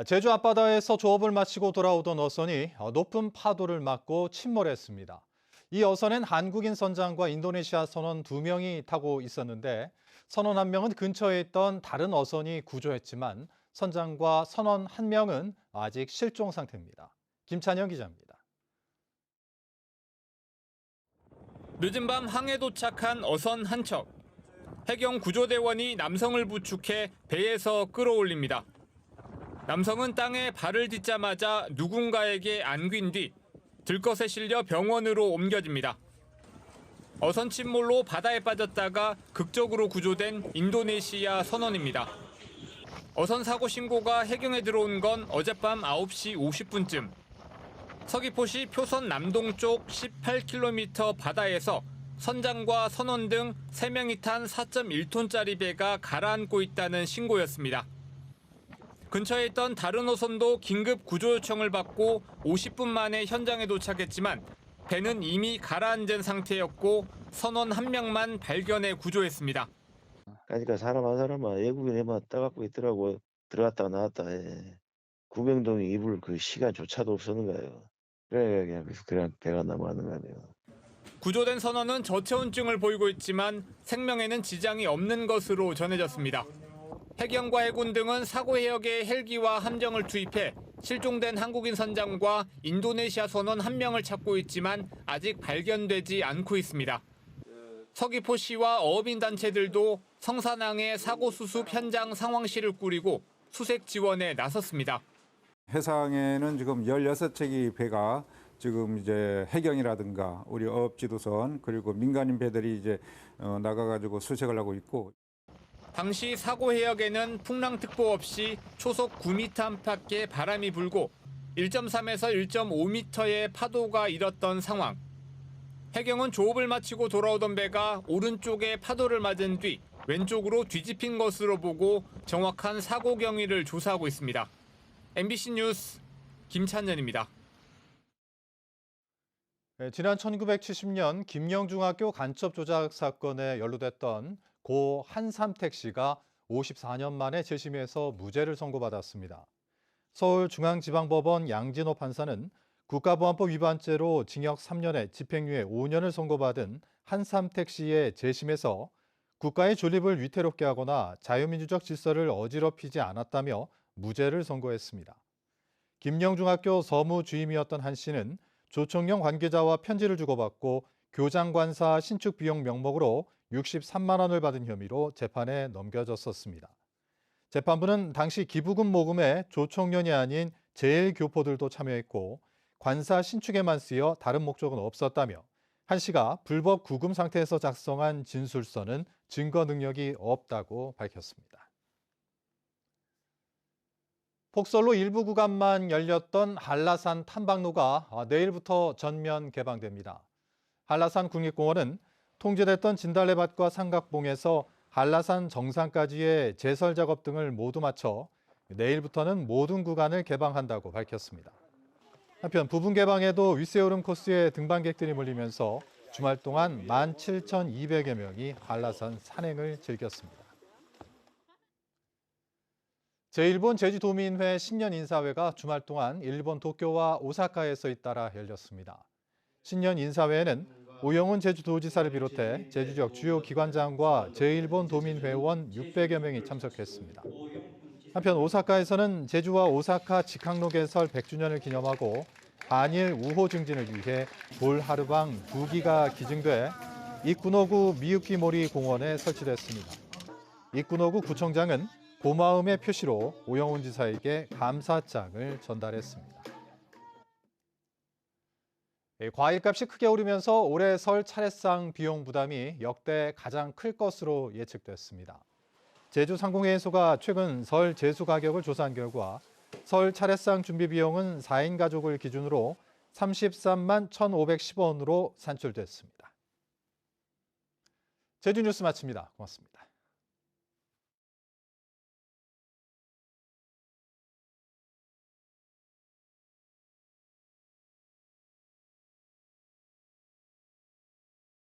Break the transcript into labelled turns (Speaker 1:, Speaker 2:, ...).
Speaker 1: 제주 앞바다에서 조업을 마치고 돌아오던 어선이 높은 파도를 맞고 침몰했습니다. 이 어선엔 한국인 선장과 인도네시아 선원 2명이 타고 있었는데 선원 1명은 근처에 있던 다른 어선이 구조했지만 선장과 선원 1명은 아직 실종 상태입니다. 김찬영 기자입니다.
Speaker 2: 늦은 밤 항해 도착한 어선 한 척. 해경 구조대원이 남성을 부축해 배에서 끌어올립니다. 남성은 땅에 발을 딛자마자 누군가에게 안긴 뒤 들것에 실려 병원으로 옮겨집니다. 어선 침몰로 바다에 빠졌다가 극적으로 구조된 인도네시아 선원입니다. 어선 사고 신고가 해경에 들어온 건 어젯밤 9시 50분쯤. 서귀포시 표선 남동쪽 18km 바다에서 선장과 선원 등 3명이 탄 4.1톤짜리 배가 가라앉고 있다는 신고였습니다. 근처에 있던 다른 어선도 긴급 구조 요청을 받고 50분 만에 현장에 도착했지만 배는 이미 가라앉은 상태였고 선원 1명만 발견해 구조했습니다.
Speaker 3: 그러니까 사람 한 사람만 외국인에만 떠갖고 있더라고. 들어갔다 나왔다 해. 구명동에 입을 그 시간조차도 없었는 거예요. 그래 그냥 배가 넘어가는 거예요.
Speaker 2: 구조된 선원은 저체온증을 보이고 있지만 생명에는 지장이 없는 것으로 전해졌습니다. 해경과 해군 등은 사고 해역에 헬기와 함정을 투입해 실종된 한국인 선장과 인도네시아 선원 1명을 찾고 있지만 아직 발견되지 않고 있습니다. 서귀포시와 어업인단체들도 성산항의 사고 수습 현장 상황실을 꾸리고 수색 지원에 나섰습니다.
Speaker 4: 해상에는 지금 16척의 배가 지금 이제 해경이라든가 우리 어업지도선 그리고 민간인 배들이 이제 나가가지고 수색을 하고 있고.
Speaker 2: 당시 사고 해역에는 풍랑특보 없이 초속 9m 안팎의 바람이 불고 1.3에서 1.5m의 파도가 일었던 상황. 해경은 조업을 마치고 돌아오던 배가 오른쪽에 파도를 맞은 뒤 왼쪽으로 뒤집힌 것으로 보고 정확한 사고 경위를 조사하고 있습니다. MBC 뉴스 김찬현입니다.
Speaker 1: 지난 1970년 김영중학교 간첩 조작 사건에 연루됐던 고 한삼택 씨가 54년 만에 재심에서 무죄를 선고받았습니다. 서울중앙지방법원 양진호 판사는 국가보안법 위반죄로 징역 3년에 집행유예 5년을 선고받은 한삼택 씨의 재심에서 국가의 존립을 위태롭게 하거나 자유민주적 질서를 어지럽히지 않았다며 무죄를 선고했습니다. 김영중학교 서무주임이었던 한 씨는 조총련 관계자와 편지를 주고받고 교장관사 신축 비용 명목으로 63만 원을 받은 혐의로 재판에 넘겨졌었습니다. 재판부는 당시 기부금 모금에 조총련이 아닌 제1교포들도 참여했고 관사 신축에만 쓰여 다른 목적은 없었다며 한 씨가 불법 구금 상태에서 작성한 진술서는 증거 능력이 없다고 밝혔습니다. 폭설로 일부 구간만 열렸던 한라산 탐방로가 내일부터 전면 개방됩니다. 한라산 국립공원은 통제됐던 진달래밭과 삼각봉에서 한라산 정상까지의 제설 작업 등을 모두 마쳐 내일부터는 모든 구간을 개방한다고 밝혔습니다. 한편 부분 개방에도 윗세오름 코스에 등반객들이 몰리면서 주말 동안 17,200여 명이 한라산 산행을 즐겼습니다. 제1본 제주도민회 신년 인사회가 주말 동안 일본 도쿄와 오사카에서 잇따라 열렸습니다. 신년 인사회에는 오영훈 제주도지사를 비롯해 제주 지역 주요 기관장과 제1본 도민회원 600여 명이 참석했습니다. 한편 오사카에서는 제주와 오사카 직항로 개설 100주년을 기념하고 한일 우호 증진을 위해 돌 하루방 2기가 기증돼 이쿠노구 미유키모리 공원에 설치됐습니다. 이쿠노구 구청장은 고마움의 표시로 오영훈 지사에게 감사장을 전달했습니다. 과일값이 크게 오르면서 올해 설 차례상 비용 부담이 역대 가장 클 것으로 예측됐습니다. 제주상공회의소가 최근 설 제수 가격을 조사한 결과 설 차례상 준비 비용은 4인 가족을 기준으로 33만 1,510원으로 산출됐습니다. 제주 뉴스 마칩니다. 고맙습니다.